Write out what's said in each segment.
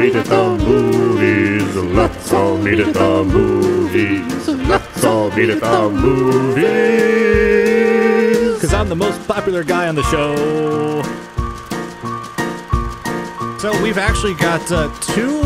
meet at the movies. Let's all meet at the movies. Let's all meet at the movies. Because I'm the most popular guy on the show. So we've actually got two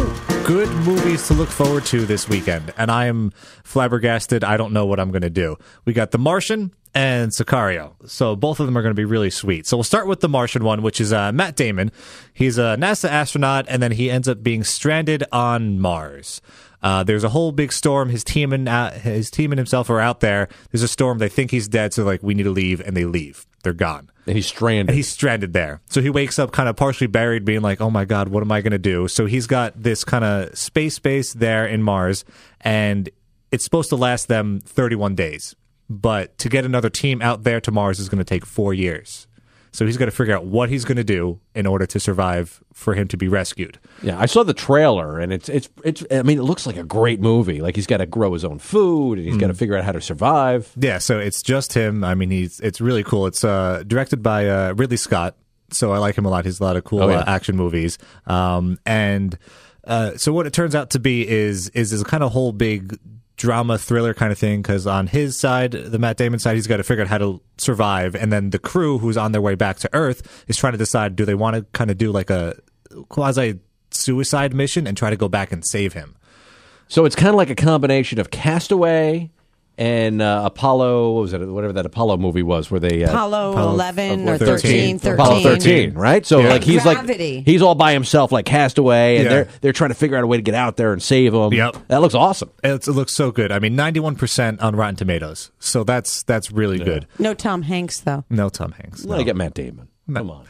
good movies to look forward to this weekend, and I am flabbergasted. I don't know what I'm going to do. We got The Martian and Sicario. So both of them are going to be really sweet. So we'll start with The Martian one, which is Matt Damon. He's a NASA astronaut, and then he ends up being stranded on Mars. There's a whole big storm. His team and himself are out there. There's a storm. They think he's dead, so like, we need to leave, and they leave. They're gone. And he's stranded. And he's stranded there. So he wakes up kind of partially buried, being like, oh my God, what am I going to do? So he's got this kind of space base there in Mars, and it's supposed to last them 31 days. But to get another team out there to Mars is going to take 4 years. So he's got to figure out what he's going to do in order to survive for him to be rescued. Yeah, I saw the trailer, and it's. I mean, it looks like a great movie. Like, he's got to grow his own food, and he's got to figure out how to survive. Yeah, so it's just him. I mean, it's really cool. It's directed by Ridley Scott, so I like him a lot. He's a lot of cool action movies. So what it turns out to be is a kind of whole big drama thriller kind of thing, because on his side, the Matt Damon side, he's got to figure out how to survive, and then the crew who's on their way back to Earth is trying to decide, do they want to kind of do like a quasi-suicide mission and try to go back and save him? So it's kind of like a combination of Castaway and Apollo, what was it? Whatever that Apollo movie was, where they Apollo 11 or 13. Apollo 13, right? So like he's Gravity. like he's all by himself, like Castaway, and they're trying to figure out a way to get out there and save him. Yep, that looks awesome. It looks so good. I mean, 91% on Rotten Tomatoes, so that's really good. No Tom Hanks though. No Tom Hanks. Well, I get Matt Damon. Come on.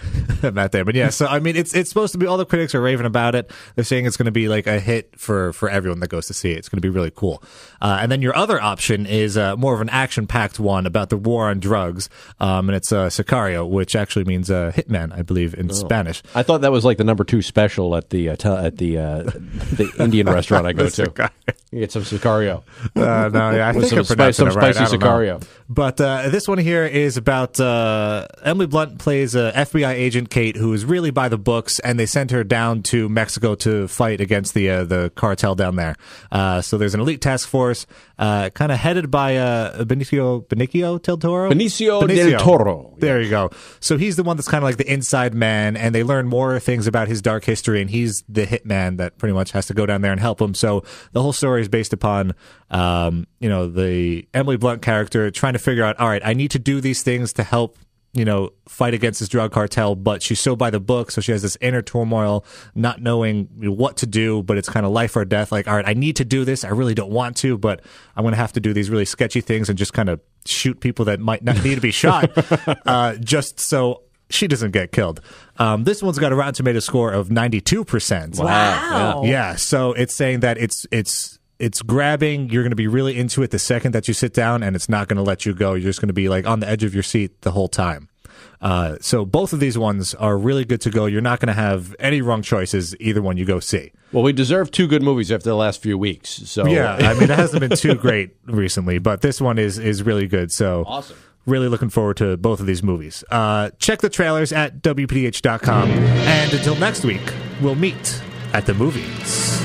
Matt Damon, yeah. So, I mean, it's supposed to be, all the critics are raving about it. They're saying it's going to be like a hit for everyone that goes to see it. It's going to be really cool. And then your other option is more of an action-packed one about the war on drugs, and it's Sicario, which actually means hitman, I believe, in Spanish. I thought that was like the number 2 special at the Indian restaurant I go to. You get some Sicario. No, yeah, I think some spicy Sicario. But this one here is about Emily Blunt plays a FBI agent, Kate, who is really by the books, and they sent her down to Mexico to fight against the cartel down there. So there's an elite task force, kind of headed by Benicio del Toro. Benicio del Toro. There you go. So he's the one that's kind of like the inside man, and they learn more things about his dark history, and he's the hitman that pretty much has to go down there and help him. So the whole story is based upon the Emily Blunt character trying to figure out, all right, I need to do these things to help fight against this drug cartel, but she's so by the book, so she has this inner turmoil, not knowing what to do, but it's kind of life or death. Like, all right, I need to do this. I really don't want to, but I'm going to have to do these really sketchy things and just kind of shoot people that might not need to be shot, just so she doesn't get killed. This one's got a Rotten Tomatoes score of 92%. Wow. Yeah, so it's saying that it's grabbing. You're going to be really into it the second that you sit down, and it's not going to let you go. You're just going to be like on the edge of your seat the whole time. So both of these ones are really good to go. You're not going to have any wrong choices either one you go see. Well, we deserve 2 good movies after the last few weeks. So yeah, I mean, it hasn't been too great recently, but this one is really good. So awesome. Really looking forward to both of these movies. Check the trailers at WPDH.com, and until next week, we'll meet at the movies.